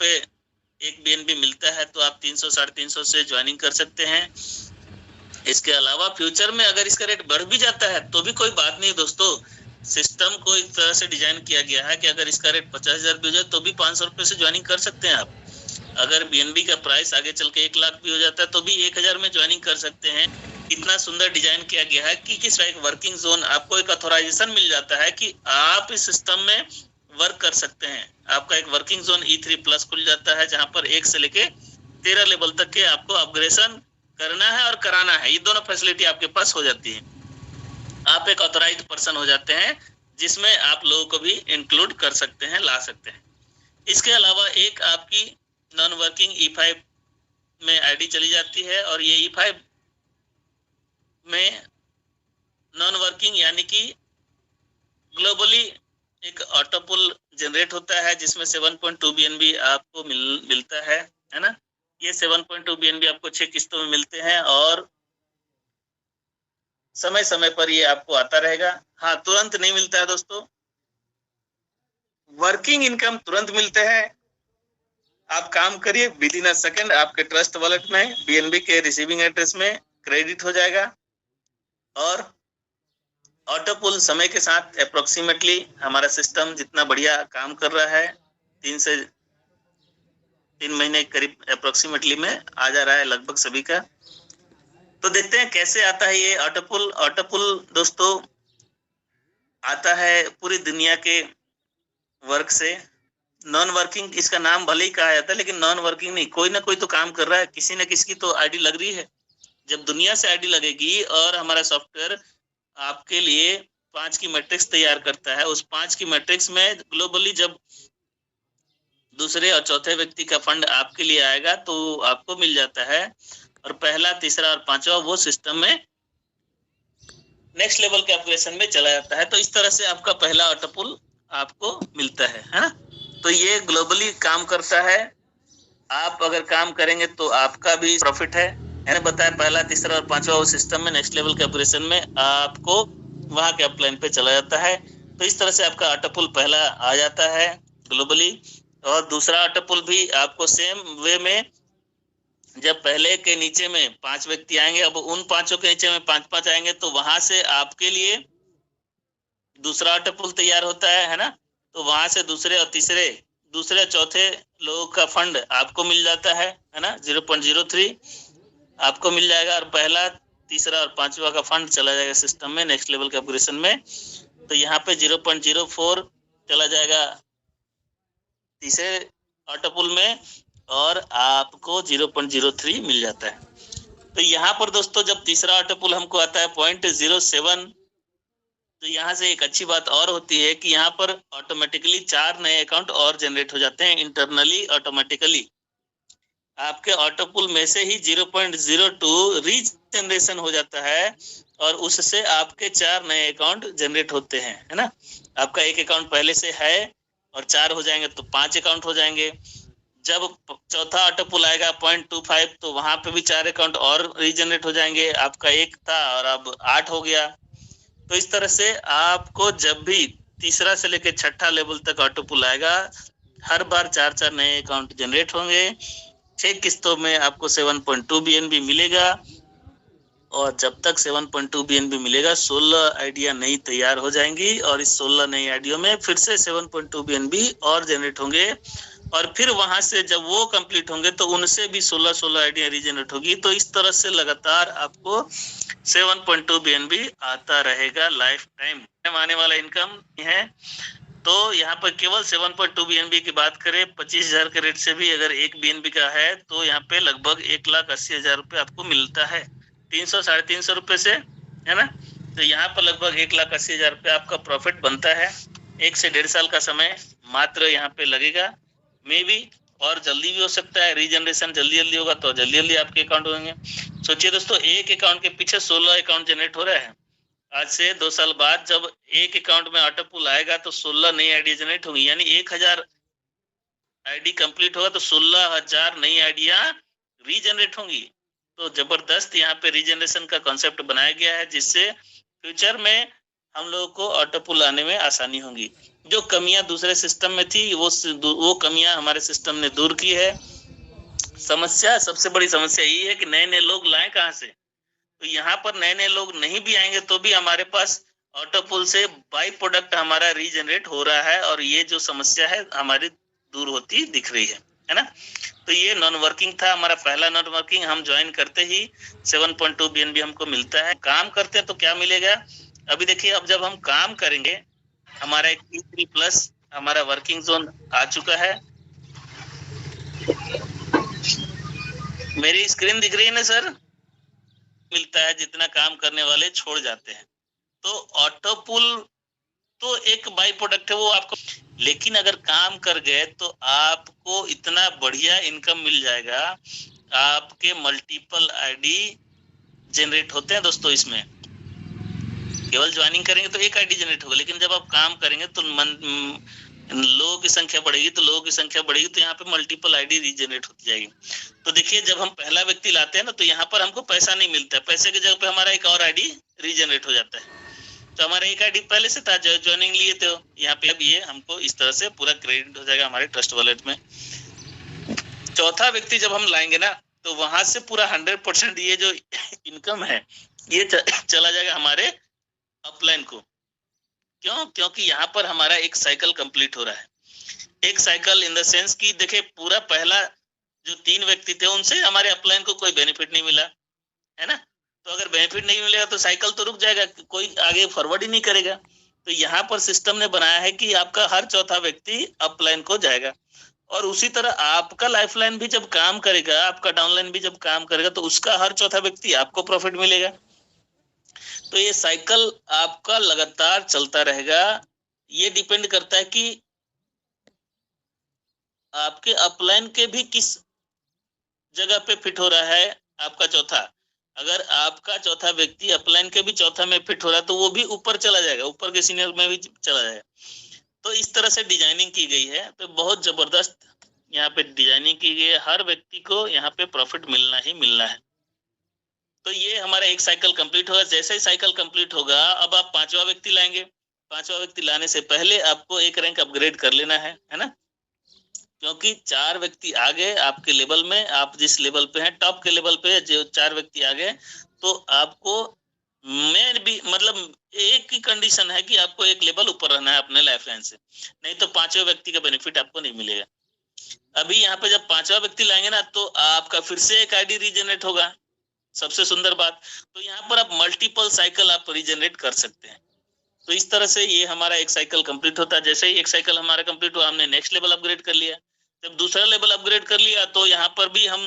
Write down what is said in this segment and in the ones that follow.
पे एक बीएनबी मिलता है तो आप 300 350 से ज्वाइनिंग कर सकते हैं। इसके अलावा फ्यूचर में अगर इसका रेट बढ़ भी जाता है तो भी कोई बात नहीं दोस्तों, सिस्टम को इस तरह से डिजाइन किया गया है कि अगर इसका रेट 50,000 भी हो जाए तो भी 500 रुपए से ज्वाइनिंग कर सकते हैं आप। अगर बीएनबी का प्राइस आगे चल के 1 लाख भी हो जाता है तो भी 1,000 में ज्वाइनिंग कर सकते हैं। इतना सुंदर डिजाइन किया गया है कि किस एक वर्किंग जोन, आपको एक अथॉराइजेशन मिल जाता है कि आप इस सिस्टम में वर्क कर सकते हैं। आपका एक वर्किंग जोन E3+ खुल जाता है जहां पर 1 से लेके 13 लेवल तक के आपको अपग्रेडेशन करना है और कराना है। ये दोनों फैसिलिटी आपके पास हो जाती है। आप एक ऑथराइज्ड पर्सन हो जाते हैं जिसमें आप लोगों को भी इंक्लूड कर सकते हैं, ला सकते हैं। इसके अलावा एक आपकी नॉन वर्किंग E5 में आईडी चली जाती है और ये E5 में नॉन वर्किंग यानी कि ग्लोबली एक ऑटोपुल जनरेट होता है जिसमें 7.2 BNB आपको मिलता है ना। ये 7.2 BNB आपको 6 किस्तों में मिलते हैं और समय समय पर ये आपको आता रहेगा। हाँ, तुरंत नहीं मिलता है दोस्तों, वर्किंग इनकम तुरंत मिलते हैं। आप काम करिए, विद इन अ सेकेंड आपके ट्रस्ट वॉलेट में बीएनबी के रिसीविंग एड्रेस में क्रेडिट हो जाएगा और ऑटोपुल समय के साथ अप्रोक्सीमेटली हमारा सिस्टम जितना बढ़िया काम कर रहा है 3 से 3 महीने करीब अप्रोक्सीमेटली में आ जा रहा है लगभग सभी का। तो देखते हैं कैसे आता है ये ऑटोपुल। ऑटोपुल दोस्तों आता है पूरी दुनिया के वर्क से। नॉन वर्किंग इसका नाम भले ही कहा जाता है लेकिन नॉन वर्किंग नहीं, कोई ना कोई तो काम कर रहा है, किसी न किसी की तो आईडी लग रही है। जब दुनिया से आईडी लगेगी और हमारा सॉफ्टवेयर आपके लिए 5 की मैट्रिक्स तैयार करता है, उस 5 की मैट्रिक्स में ग्लोबली जब दूसरे और चौथे व्यक्ति का फंड आपके लिए आएगा तो आपको मिल जाता है और पहला, तीसरा और पांचवा वो सिस्टम में नेक्स्ट लेवल के एप्लीकेशन में चला जाता है। तो इस तरह से आपका पहला ऑटोपुल आपको मिलता है ना। तो ये ग्लोबली काम करता है। आप अगर काम करेंगे तो आपका भी प्रॉफिट है। मैंने बताया पहला, तीसरा और पांचवा वो सिस्टम में नेक्स्ट लेवल के ऑपरेशन में आपको वहां के अपलाइन पे चला जाता है। तो इस तरह से आपका ऑटोपुल पहला आ जाता है ग्लोबली। और दूसरा ऑटोपुल भी आपको सेम वे में, जब पहले के नीचे में 5 व्यक्ति आएंगे, अब उन 5 के नीचे में 5-5 आएंगे तो वहां से आपके लिए दूसरा ऑटोपुल तैयार होता है ना। तो वहां से दूसरे और तीसरे, दूसरे चौथे लोगों का फंड आपको मिल जाता है ना। 0.03 आपको मिल जाएगा और पहला, तीसरा और पांचवा का फंड चला जाएगा सिस्टम में नेक्स्ट लेवल के ऑपरेशन में। तो यहाँ पे 0.04 चला जाएगा तीसरे ऑटोपुल में और आपको 0.03 मिल जाता है। तो यहाँ पर दोस्तों जब तीसरा ऑटोपुल हमको आता है 0.07, तो यहाँ से एक अच्छी बात और होती है कि यहाँ पर ऑटोमेटिकली 4 नए अकाउंट और जनरेट हो जाते हैं इंटरनली ऑटोमेटिकली। आपके ऑटोपुल में से ही 0.02 रीजनरेशन हो जाता है और उससे आपके 4 नए अकाउंट जनरेट होते हैं, है ना। आपका एक अकाउंट पहले से है और 4 हो जाएंगे तो 5 अकाउंट हो जाएंगे। जब चौथा ऑटोपुल आएगा 0.25 तो वहां पे भी 4 अकाउंट और रीजनरेट हो जाएंगे। आपका 1 था और अब 8 हो गया। तो इस तरह से आपको जब भी तीसरा से लेकर छठा लेवल तक ऑटोपुल आएगा, हर बार 4-4 नए अकाउंट जनरेट होंगे। 6 किस्तों में आपको 7.2 BNB मिलेगा और जब तक 7.2 BNB मिलेगा 16 आइडिया नई तैयार हो जाएंगी और इस 16 नई आइडियो में फिर से 7.2 BNB और जनरेट होंगे और फिर वहां से जब वो कंप्लीट होंगे तो उनसे भी 16 आइडिया रीजनरेट होगी। तो इस तरह से लगातार आपको 7.2 BNB आता रहेगा लाइफ टाइम आने वाला इनकम है। तो यहाँ पर केवल 7.2 BNB की बात करें, 25,000 के रेट से भी अगर 1 BNB का है तो यहाँ पे लगभग 1,80,000 रुपए आपको मिलता है 300-350 रुपए से, है ना। तो यहाँ पर लगभग 1,80,000 रुपए आपका प्रॉफिट बनता है। 1 से 1.5 साल का समय मात्र यहाँ पे लगेगा, मे बी और जल्दी भी हो सकता है। रीजनरेशन जल्दी होगा तो जल्दी आपके अकाउंट होंगे। सोचिए दोस्तों, एक अकाउंट के पीछे 16 अकाउंट जनरेट हो रहा है। आज से 2 साल बाद जब एक अकाउंट में ऑटोपुल आएगा तो 16 नई आईडी जनरेट होंगी, यानी 1,000 आईडी कंप्लीट होगा तो 16,000 नई आईडिया रीजनरेट होंगी। तो जबरदस्त यहाँ पे रीजनरेशन का कॉन्सेप्ट बनाया गया है जिससे फ्यूचर में हम लोगों को ऑटोपुल आने में आसानी होगी। जो कमियां दूसरे सिस्टम में थी वो कमियां हमारे सिस्टम ने दूर की है। समस्या, सबसे बड़ी समस्या यही है कि नए नए लोग लाएं कहाँ से। तो यहाँ पर नए नए लोग नहीं भी आएंगे तो भी हमारे पास ऑटोपुल से बाई प्रोडक्ट हमारा रीजनरेट हो रहा है, और ये जो समस्या है हमारी दूर होती दिख रही है ना। तो ये नॉन वर्किंग था हमारा पहला नॉन वर्किंग। हम ज्वाइन करते ही 7.2 BNB हमको मिलता है। काम करते हैं तो क्या मिलेगा, अभी देखिए, अब जब हम काम करेंगे हमारा एक E3 प्लस हमारा वर्किंग जोन आ चुका है। मेरी स्क्रीन दिख रही है ना सर? मिलता है जितना काम करने वाले छोड़ जाते हैं। तो ऑटो पुल तो एक बाई प्रोडक्ट है वो आपको, लेकिन अगर काम कर गए तो आपको इतना बढ़िया इनकम मिल जाएगा। आपके मल्टीपल आईडी जनरेट होते हैं दोस्तों। इसमें केवल ज्वाइनिंग करेंगे तो एक आईडी जनरेट होगा, लेकिन जब आप काम करेंगे तो लोगों की संख्या बढ़ेगी, तो लोगों की संख्या बढ़ेगी तो यहाँ पे मल्टीपल आईडी रीजनरेट होती जाएगी। तो देखिए, जब हम पहला व्यक्ति लाते हैं ना तो यहाँ पर हमको पैसा नहीं मिलता है, पैसे की जगह पे हमारा एक और आईडी रीजनरेट हो जाता है। तो हमारा एक आईडी पहले से था, ज्वाइनिंग लिए थे, यहाँ पे अब ये हमको इस तरह से पूरा क्रेडिट हो जाएगा हमारे ट्रस्ट वॉलेट में। चौथा व्यक्ति जब हम लाएंगे ना तो वहां से पूरा 100% ये जो इनकम है ये चला जाएगा हमारे अपलाइन को। क्यों? क्योंकि यहाँ पर हमारा एक साइकिल कंप्लीट हो रहा है। एक साइकिल इन द सेंस कि देखिए, पूरा पहला जो 3 व्यक्ति थे उनसे हमारे अपलाइन को कोई बेनिफिट नहीं मिला है ना। तो अगर बेनिफिट नहीं मिलेगा तो साइकिल तो रुक जाएगा, कोई आगे फॉरवर्ड ही नहीं करेगा। तो यहाँ पर सिस्टम ने बनाया है कि आपका हर चौथा व्यक्ति अपलाइन को जाएगा, और उसी तरह आपका लाइफलाइन भी जब काम करेगा, आपका डाउनलाइन भी जब काम करेगा तो उसका हर चौथा व्यक्ति आपको प्रॉफिट मिलेगा। तो ये साइकिल आपका लगातार चलता रहेगा। ये डिपेंड करता है कि आपके अपलाइन के भी किस जगह पे फिट हो रहा है आपका चौथा। अगर आपका चौथा व्यक्ति अपलाइन के भी चौथा में फिट हो रहा है तो वो भी ऊपर चला जाएगा, ऊपर के सीनियर में भी चला जाएगा। तो इस तरह से डिजाइनिंग की गई है। तो बहुत जबरदस्त यहाँ पे डिजाइनिंग की गई है, हर व्यक्ति को यहाँ पे प्रॉफिट मिलना ही मिलना है। तो ये हमारा एक साइकिल कंप्लीट होगा। जैसे ही साइकिल कंप्लीट होगा, अब आप 5वां व्यक्ति लाएंगे। 5वां व्यक्ति लाने से पहले आपको एक रैंक अपग्रेड कर लेना है ना, क्योंकि 4 व्यक्ति आ गए आपके लेवल में, आप जिस लेवल पे हैं टॉप के लेवल पे जो 4 व्यक्ति आ गए, तो आपको मैं भी मतलब एक ही कंडीशन है कि आपको एक लेवल ऊपर रहना है अपने लाइफलाइन से, नहीं तो 5वें व्यक्ति का बेनिफिट आपको नहीं मिलेगा। अभी यहाँ पे जब 5वां व्यक्ति लाएंगे ना तो आपका फिर से एक आईडी रीजनरेट होगा। सबसे सुंदर बात, तो यहाँ पर आप मल्टीपल साइकिल आप रीजनरेट कर सकते हैं। तो इस तरह से ये हमारा एक साइकिल कंप्लीट होता है। जैसे ही एक साइकिल हमारा कंप्लीट हुआ, हमने नेक्स्ट लेवल अपग्रेड कर लिया। जब दूसरा लेवल अपग्रेड कर लिया तो यहाँ पर भी हम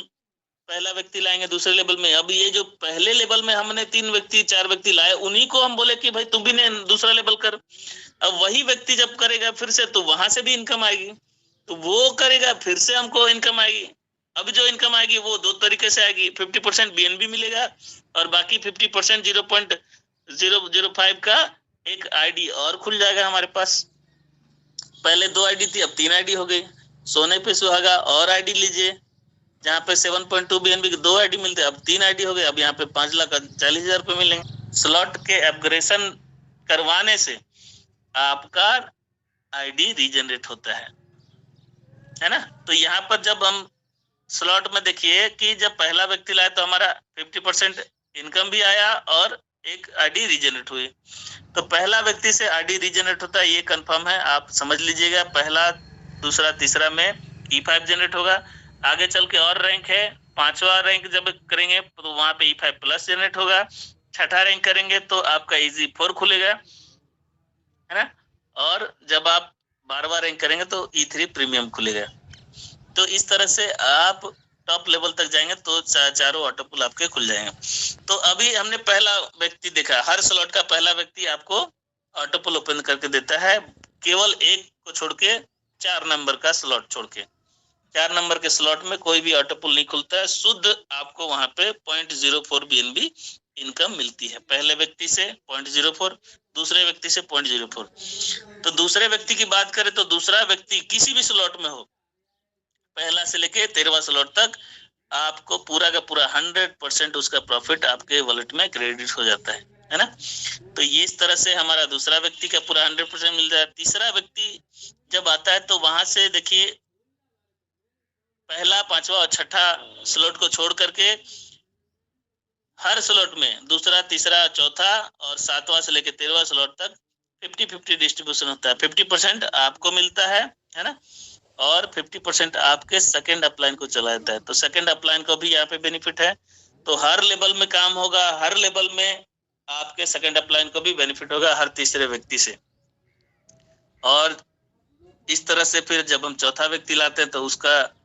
पहला व्यक्ति लाएंगे दूसरे लेवल में। अब ये जो पहले लेवल में हमने 3 व्यक्ति 4 व्यक्ति लाए, उन्हीं को हम बोले कि भाई तू भी ने दूसरा लेवल कर। अब वही व्यक्ति जब करेगा फिर से, तो वहां से भी इनकम आएगी, तो वो करेगा फिर से हमको इनकम आएगी। अब जो इनकम आएगी वो 2 तरीके से आएगी, 50% BNB मिलेगा और बाकी 50% 0.005 का एक आईडी और खुल जाएगा हमारे पास। पहले 2 आईडी थी, अब 3 आईडी हो गई। सोने पे सुहागा और आईडी लीजिए, जहाँ पे 7.2 BNB के 2 आईडी मिलते, अब 3 आईडी हो गए। अब यहाँ पे 5,40,000 रुपए मिलेंगे। स्लॉट के अपग्रेडेशन करवाने से आपका आईडी रीजनरेट होता है ना। तो यहाँ पर जब हम स्लॉट में देखिए कि जब पहला व्यक्ति लाया तो हमारा 50% इनकम भी आया और एक आईडी रीजनरेट हुई। तो पहला व्यक्ति से आईडी रीजनरेट होता है, ये कंफर्म है, आप समझ लीजिएगा। पहला दूसरा तीसरा में E5 जनरेट होगा। आगे चल के और रैंक है, 5वां रैंक जब करेंगे तो वहां पे E5 प्लस जनरेट होगा। 6ठा रैंक करेंगे तो आपका EZ4 खुलेगा, है ना। और जब आप 12वां रैंक करेंगे तो E3 प्रीमियम खुलेगा। तो इस तरह से आप टॉप लेवल तक जाएंगे तो चारों ऑटोपुल आपके खुल जाएंगे। तो अभी हमने पहला व्यक्ति देखा, हर स्लॉट का पहला व्यक्ति आपको ऑटोपुल ओपन करके देता है, केवल एक को छोड़ के 4 नंबर का स्लॉट छोड़ के। 4 नंबर के स्लॉट में कोई भी ऑटोपुल नहीं खुलता है, शुद्ध आपको वहां पे 0.04 BNB इनकम मिलती है। पहले व्यक्ति से 0.04, दूसरे व्यक्ति से 0.04। तो दूसरे व्यक्ति की बात करें तो दूसरा व्यक्ति किसी भी स्लॉट में हो, पहला से लेके 13वां स्लॉट तक आपको पूरा का पूरा 100% उसका प्रॉफिट आपके वॉलेट में क्रेडिट हो जाता है। है ना। तो ये इस तरह से हमारा दूसरा व्यक्ति का पूरा 100% मिल जाए। तीसरा व्यक्ति जब आता है तो वहां से देखिए पहला, पांचवा और छठा स्लॉट को छोड़ करके हर स्लॉट में दूसरा, तीसरा, चौथा और सातवां से लेकर 13वां स्लॉट तक 50-50 डिस्ट्रीब्यूशन होता है। 50% आपको मिलता है ना, और 50% आपके सेकंड अपलाइन को चला जाता है। तो सेकंड अपलाइन को भी यहाँ पे बेनिफिट है। तो हर लेवल में काम होगा, हर लेवल में आपके सेकंड अपलाइन को भी बेनिफिट होगा हर तीसरे व्यक्ति से। और इस तरह से फिर जब हम चौथा व्यक्ति लाते हैं तो उसका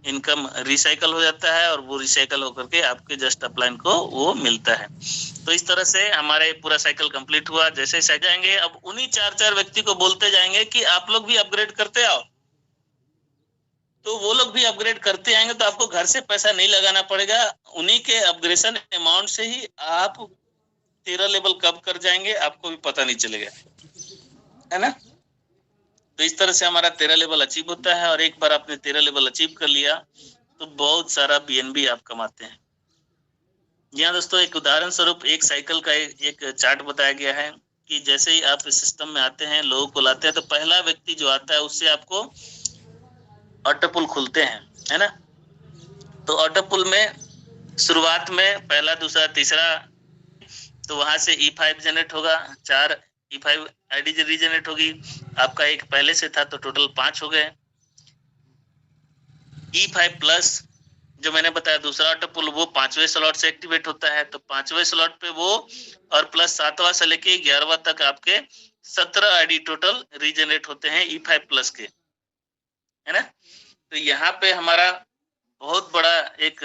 इनकम रिसाइकल हो जाता है और वो रिसाइकल होकर के आपके जस्ट अपलाइन को वो मिलता है। तो इस तरह से हमारे पूरा साइकिल कंप्लीट हुआ। जैसे जाएंगे अब उन्हीं 4 व्यक्ति को बोलते जाएंगे कि आप लोग भी अपग्रेड करते आओ। तो वो लोग भी अपग्रेड करते आएंगे तो आपको घर से पैसा नहीं लगाना पड़ेगा। उन्हीं के अपग्रेडेशन अमाउंट से ही आप 13 लेवल कब कर जाएंगे आपको भी पता नहीं चलेगा, है ना। तो इस तरह से हमारा 13 लेवल अचीव होता है। और एक बार आपने 13 लेवल अचीव कर लिया तो बहुत सारा बीएनबी आप कमाते हैं। यहाँ दोस्तों एक उदाहरण स्वरूप एक साइकिल का एक चार्ट बताया गया है कि जैसे ही आप इस सिस्टम में आते हैं, लोगों को लाते हैं, तो पहला व्यक्ति जो आता है उससे आपको ऑटो पुल खुलते हैं, है ना। तो ऑटो पुल में शुरुआत में पहला, दूसरा, तीसरा, तो वहां से E5 जनरेट होगा, 4 E5 आईडी रीजनरेट होगी। आपका एक पहले से था तो टोटल 5 हो गए। E5 प्लस जो मैंने बताया दूसरा ऑटो पुल, वो 5वें स्लॉट से एक्टिवेट होता है। तो 5वें स्लॉट पे वो और प्लस 7वां से लेके 11वां तक आपके 17 आईडी टोटल रीजनरेट होते हैं E5 प्लस के, है ना। तो यहाँ पे हमारा बहुत बड़ा एक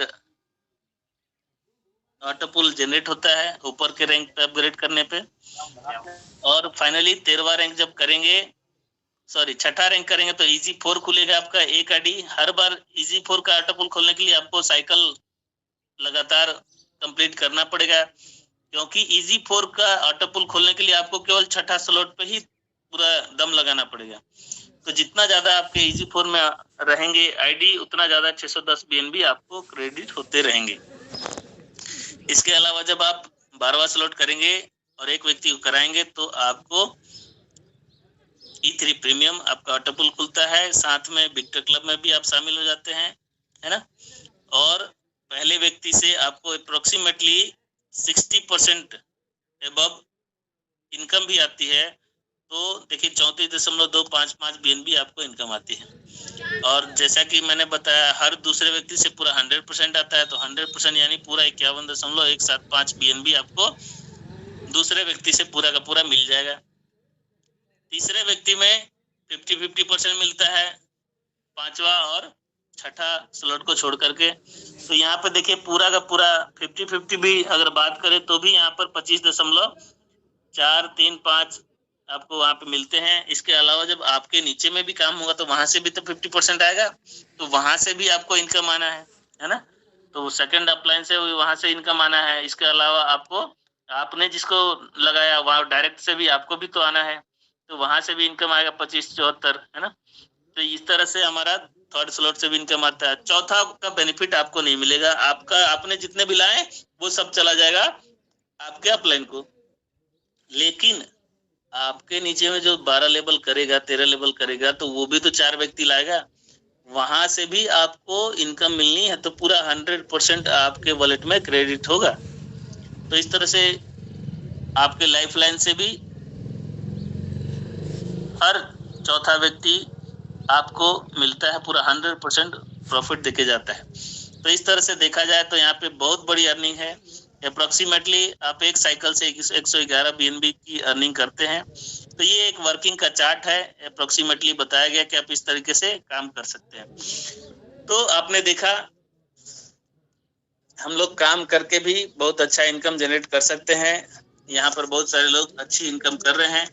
ऑटो पुल जनरेट होता है ऊपर के रैंक पे अपग्रेड करने पे। और फाइनली 13वां रैंक जब करेंगे, सॉरी 6ठा रैंक करेंगे तो EZ4 खुलेगा आपका एक आईडी। हर बार EZ4 का ऑटो पुल खोलने के लिए आपको साइकिल लगातार कंप्लीट करना पड़ेगा, क्योंकि EZ4 का ऑटो पुल खोलने के लिए आपको केवल 6ठा स्लॉट पे ही पूरा दम लगाना पड़ेगा। तो जितना ज्यादा आपके EZ4 में रहेंगे आईडी, उतना ज्यादा 610 BNB आपको क्रेडिट होते रहेंगे। इसके अलावा जब आप 12वां स्लॉट करेंगे और एक व्यक्ति को कराएंगे तो आपको E3 प्रीमियम आपका ऑटो पुल खुलता है। साथ में विक्टर क्लब में भी आप शामिल हो जाते हैं, है ना। और पहले व्यक्ति से आपको अप्रोक्सीमेटली 60% एबव इनकम भी आती है। तो देखिए 34.255 BNB आपको इनकम आती है। और जैसा कि मैंने बताया हर दूसरे व्यक्ति से पूरा 100% आता है। तो 100% यानी पूरा 51.175 BNB आपको दूसरे व्यक्ति से पूरा का पूरा मिल जाएगा। तीसरे व्यक्ति में 50-50% मिलता है, 5वां और 6ठा स्लॉट को छोड़ करके। तो यहाँ पे देखिए पूरा का पूरा 50-50 भी अगर बात करें तो भी यहाँ पर 25.435 आपको वहां पे मिलते हैं। इसके अलावा जब आपके नीचे में भी काम होगा तो वहां से भी तो 50% आएगा, तो वहां से भी आपको इनकम आना है ना। तो सेकंड अपलाइन से वहां से इनकम आना है। इसके अलावा आपको आपने जिसको लगाया वहां डायरेक्ट से भी आपको भी तो आना है, तो वहां से भी इनकम आएगा 25-74, है ना। तो इस तरह से हमारा थर्ड स्लॉट से भी इनकम आता है। चौथा का बेनिफिट आपको नहीं मिलेगा, आपका आपने जितने भी लाए वो सब चला जाएगा आपके अपलाइन को। लेकिन आपके नीचे में जो 12 लेवल करेगा, 13 लेवल करेगा, तो वो भी तो 4 व्यक्ति लाएगा, वहां से भी आपको इनकम मिलनी है। तो पूरा 100% आपके वॉलेट में क्रेडिट होगा। तो इस तरह से आपके लाइफलाइन से भी हर चौथा व्यक्ति आपको मिलता है, पूरा 100% प्रॉफिट देके जाता है। तो इस तरह से देखा जाए तो यहाँ पे बहुत बड़ी अर्निंग है। अप्रोक्सीमेटली आप एक साइकिल से 111 BNB की अर्निंग करते हैं। तो ये एक वर्किंग का चार्ट है, अप्रोक्सीमेटली बताया गया कि आप इस तरीके से काम कर सकते हैं। तो आपने देखा हम लोग काम करके भी बहुत अच्छा इनकम जनरेट कर सकते हैं। यहाँ पर बहुत सारे लोग अच्छी इनकम कर रहे हैं।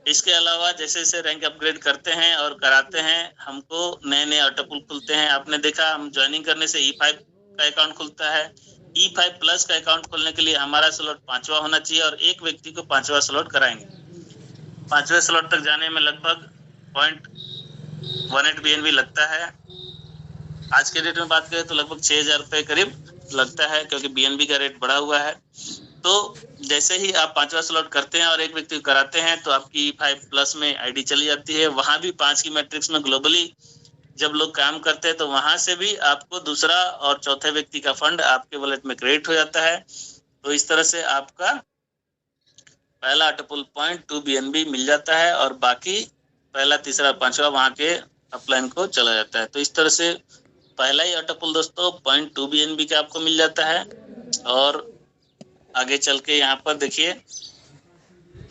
इसके अलावा जैसे जैसे रैंक अपग्रेड करते हैं और कराते हैं, हमको नए नए ऑटो पुल खुलते हैं। आपने देखा हम ज्वाइनिंग करने से E5 का अकाउंट खुलता है। E5 प्लस का अकाउंट खोलने के लिए हमारा स्लॉट 5वां होना चाहिए और एक व्यक्ति को 5वां स्लॉट कराएंगे। 5वें स्लॉट तक जाने में लगभग 0.18 BNB लगता है। आज के डेट में बात करें तो लगभग 6,000 रुपए करीब लगता है, क्योंकि BNB का रेट बढ़ा हुआ है। तो जैसे ही आप 5वां स्लॉट करते हैं और एक व्यक्ति को कराते हैं तो आपकी E5+ में आईडी चली जाती है। वहां भी 5 की मैट्रिक्स में ग्लोबली जब लोग काम करते हैं तो वहां से भी आपको दूसरा और चौथे व्यक्ति का फंड आपके वॉलेट में क्रेडिट हो जाता है। तो इस तरह से आपका पहला ऑटोपुल पॉइंट 2 BNB मिल जाता है और बाकी पहला, तीसरा, पांचवा वहां के अपलाइन को चला जाता है। तो इस तरह से पहला ही ऑटोपुल दोस्तों 0.2 BNB का आपको मिल जाता है। और आगे चल के यहाँ पर देखिए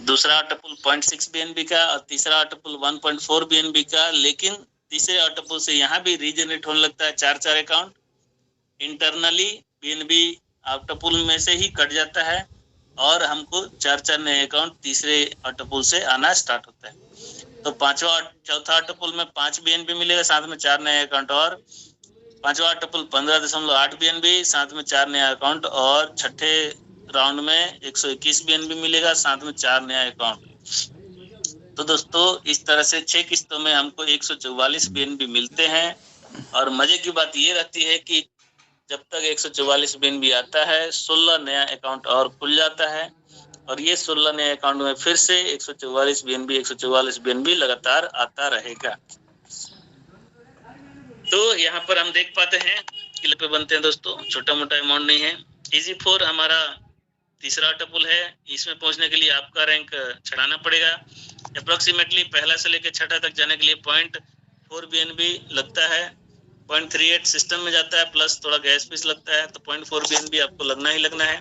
दूसरा ऑटोपुल 0.6 BNB का और तीसरा ऑटोपुल 1.4 BNB का। लेकिन तीसरे ऑटोपुल से यहाँ भी रीजनरेट होने लगता है 4 अकाउंट। इंटरनली BNB ऑटोपुल में से ही कट जाता है और हमको 4 नए अकाउंट तीसरे ऑटोपुल से आना स्टार्ट होता है। तो चौथा ऑटोपुल में 5 BNB मिलेगा, साथ में 4 नए अकाउंट। और पांचवा ऑटोपुल 15.8 BNB, साथ में 4 नया अकाउंट। और छठे राउंड में 121 BNB मिलेगा, साथ में 4 नया अकाउंट। तो दोस्तों इस तरह से 6 किस्तों में हमको 144 BNB मिलते हैं। और मजे की बात ये रहती है कि जब तक 144 BNB आता है 16 नया अकाउंट और खुल जाता है और ये 16 नए अकाउंट में फिर से 144 BNB लगातार आता रहेगा। तो यहाँ पर हम देख पाते हैं कि पे बनते हैं दोस्तों, छोटा मोटा अमाउंट नहीं है। EZ4 हमारा तीसरा ऑटोपुल है। इसमें पहुंचने के लिए आपका रैंक चढ़ाना पड़ेगा। अप्रोक्सीमेटली पहला से लेकर छठा तक जाने के लिए 0.4 BNB लगता है। 0.38 सिस्टम में जाता है, प्लस थोड़ा गैस फीस लगता है, तो 0.4 BNB आपको लगना ही लगना है।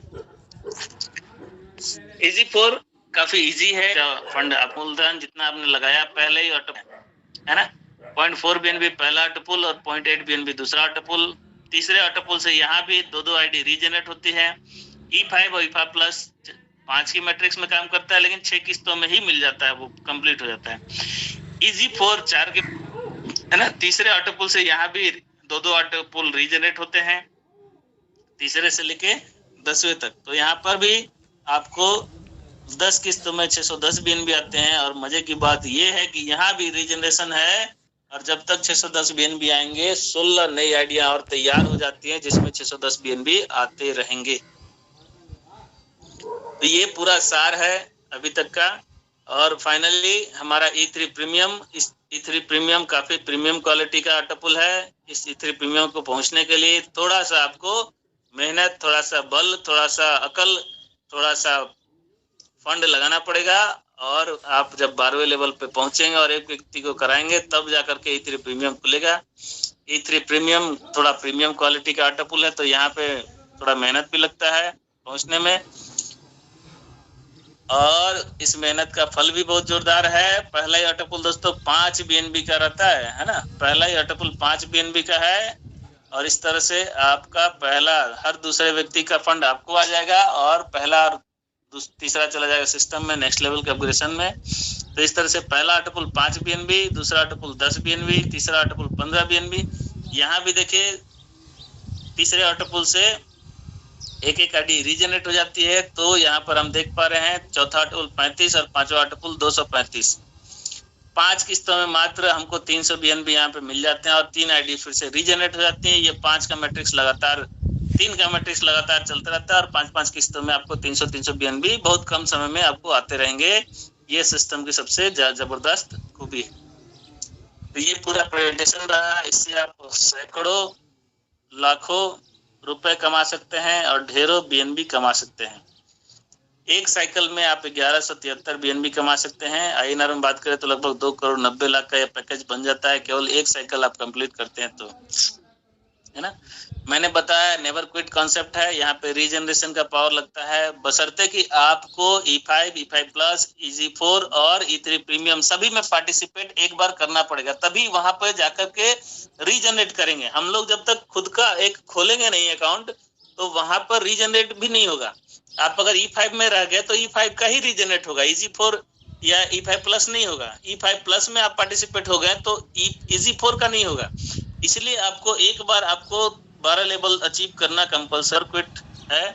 EZ4 काफी इजी है। फंड आप मूलधन जितना आपने लगाया पहले ही ऑटोपुल है ना, 0.4 BNB पहला ऑटोपुल और 0.8 BNB दूसरा ऑटोपुल। तीसरे ऑटोपुल से यहाँ भी दो आईडी रीजनरेट होती है। E5 और E5+ 5 की मैट्रिक्स में काम करता है, लेकिन 6 किस्तों में ही मिल जाता है, वो कंप्लीट हो जाता है। EZ4 4 के है ना। तीसरे ऑटोपुल से यहाँ भी दो ऑटोपुल रीजनरेट होते हैं, तीसरे से लेके 10वें तक। तो यहाँ पर भी आपको 10 किस्तों में 610 BNB आते हैं। और मजे की बात ये है कि यहाँ भी रीजनरेशन है और जब तक 610 BNB आएंगे 16 नई आइडिया और तैयार हो जाती है जिसमें 610 BNB आते रहेंगे। तो ये पूरा सार है अभी तक का। और फाइनली हमारा E3 प्रीमियम, इस E3 प्रीमियम काफी प्रीमियम क्वालिटी का ऑटोपुल है। इस E3 प्रीमियम को पहुंचने के लिए थोड़ा सा आपको मेहनत, थोड़ा सा बल, थोड़ा सा अकल, थोड़ा सा फंड लगाना पड़ेगा। और आप जब 12वें लेवल पे पहुंचेंगे और एक व्यक्ति को कराएंगे तब जाकर के E3 प्रीमियम खुलेगा। E3 प्रीमियम थोड़ा प्रीमियम क्वालिटी का ऑटोपुल है, तो यहाँ पे थोड़ा मेहनत भी लगता है पहुंचने में और इस मेहनत का फल भी बहुत जोरदार है। पहला ही ऑटोपुल दोस्तों 5 BNB का रहता है ना। पहला ही ऑटोपुल 5 BNB का है और इस तरह से आपका पहला हर दूसरे व्यक्ति का फंड आपको आ जाएगा और पहला और तीसरा चला जाएगा सिस्टम में नेक्स्ट लेवल के अपग्रेडेशन में। तो इस तरह से पहला ऑटोपुल 5 BNB, दूसरा ऑटोपुल 10 BNB, तीसरा ऑटोपुल 15 BNB। यहाँ भी देखिए तीसरे ऑटोपुल से एक आईडी रीजनरेट हो जाती है। तो यहाँ पर हम देख पा रहे हैं चौथा ऑटोपुल 35 और पांचवा ऑटोपुल 235। 5 किस्तों में मात्र हमको 300 BNB यहाँ पे मिल जाते हैं और 3 आईडी फिर से रीजनरेट हो जाती है। ये 5 का मैट्रिक्स लगातार 3 का मैट्रिक्स लगातार चलता रहता है और 5-5 किस्तों में आपको 300 BNB बहुत कम समय में आपको आते रहेंगे। ये सिस्टम की सबसे जबरदस्त खूबी है। तो ये पूरा प्रेजेंटेशन रहा। इससे आप सैकड़ों लाखों रुपए कमा सकते हैं और ढेरों BNB कमा सकते हैं। एक साइकिल में आप 1173 BNB कमा सकते हैं। INR में बात करें तो लगभग 2 करोड़ 90 लाख का यह पैकेज बन जाता है, केवल एक साइकिल आप कंप्लीट करते हैं तो, है ना। मैंने बताया नेवर क्विट कॉन्सेप्ट है। यहाँ पे रीजनरेशन का पावर लगता है, बशर्ते कि आपको E5, E5+, EZ4 और E3 प्रीमियम सभी में पार्टिसिपेट एक बार करना पड़ेगा, तभी वहां पर जाकर के रीजनरेट करेंगे। हम लोग जब तक खुद का एक खोलेंगे नहीं अकाउंट तो वहां पर रीजनरेट भी नहीं होगा। आप अगर E5 में रह गए तो E5 का ही रीजनरेट होगा, EZ4 या E5+ नहीं होगा। E5+ में आप पार्टिसिपेट हो गए तो EZ4 का नहीं होगा। इसलिए आपको एक बार आपको 12 लेवल अचीव करना कंपल्सरी क्विट है।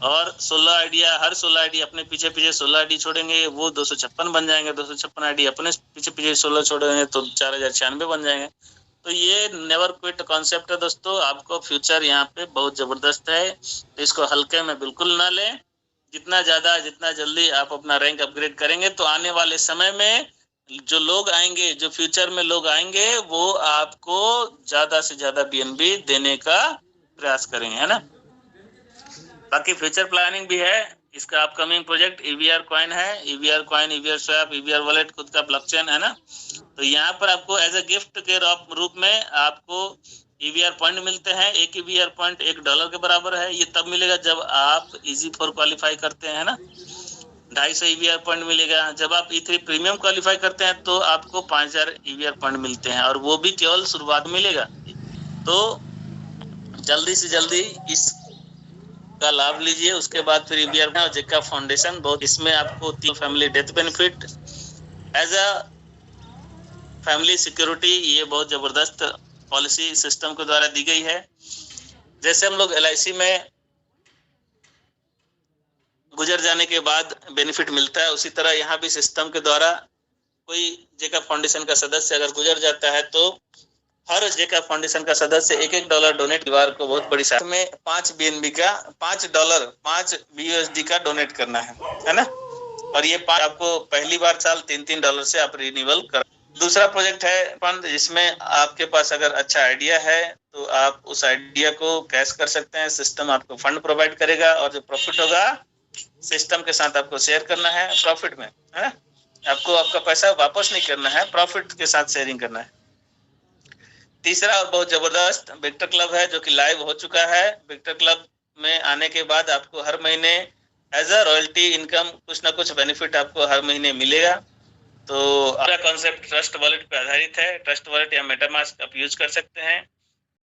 और 16 आइडिया, हर 16 आईडी अपने पीछे 16 आईडी छोड़ेंगे, वो 256 बन जाएंगे। 256 आईडी अपने पीछे 16 छोड़ेंगे तो 4096 बन जाएंगे। तो ये नेवर क्विट कॉन्सेप्ट है दोस्तों। आपको फ्यूचर यहाँ पे बहुत जबरदस्त है, तो इसको हल्के में बिल्कुल ना लें जितना ज्यादा जितना जल्दी आप अपना रैंक अपग्रेड करेंगे तो आने वाले समय में जो लोग आएंगे, जो फ्यूचर में लोग आएंगे, वो आपको ज्यादा से ज्यादा बीएनबी देने का प्रयास करेंगे, है ना। बाकी फ्यूचर प्लानिंग भी है। इसका अपकमिंग प्रोजेक्ट ईवीआर कॉइन है। EVR coin, EVR swap, EVR wallet खुद का ब्लॉकचेन है ना। तो यहाँ पर आपको एज ए गिफ्ट के रूप में आपको ईवीआर पॉइंट मिलते हैं। एक ईवीआर पॉइंट $1 के बराबर है। ये तब मिलेगा जब आप EZ4 क्वालिफाई करते हैं ना, 250 ईवीआर पॉइंट मिलेगा। जब आप E3 प्रीमियम क्वालिफाई करते हैं तो आपको 5000 ईवीआर पॉइंट मिलते हैं, और वो भी केवल शुरुआत मिलेगा। तो जल्दी से जल्दी इस का लाभ लीजिए। उसके बाद फिर ईवीआर और जेका फाउंडेशन, बहुत इसमें आपको 3 family death benefit as a family security, ये बहुत जबरदस्त पॉलिसी सिस्टम के द्वारा दी गई है। जैसे हम लोग LIC में गुजर जाने के बाद बेनिफिट मिलता है, उसी तरह यहाँ भी सिस्टम के द्वारा कोई जेका फाउंडेशन का सदस्य अगर गुजर जाता है तो हर जेका फाउंडेशन का सदस्य $1 डोनेट परिवार को बहुत बड़ी साथ में 5 BNB का $5 BUSD का डोनेट करना है ना। और ये आपको पहली बार साल $3 से आप रिन्यूअल कर। दूसरा प्रोजेक्ट है फंड, जिसमें आपके पास अगर अच्छा आइडिया है तो आप उस आइडिया को कैश कर सकते हैं। सिस्टम आपको फंड प्रोवाइड करेगा और जो प्रॉफिट होगा सिस्टम के साथ आपको शेयर करना है प्रॉफिट में, है ना। आपको आपका पैसा वापस नहीं करना है, प्रॉफिट के साथ शेयरिंग करना है। तीसरा और बहुत जबरदस्त विक्टर क्लब है, जो कि लाइव हो चुका है। विक्टर क्लब में आने के बाद आपको हर महीने एज अ रॉयल्टी इनकम कुछ ना कुछ बेनिफिट आपको हर महीने मिलेगा। तो आपका कॉन्सेप्ट ट्रस्ट वॉलेट पे आधारित है। ट्रस्ट वॉलेट या मेटामास्क आप यूज कर सकते हैं।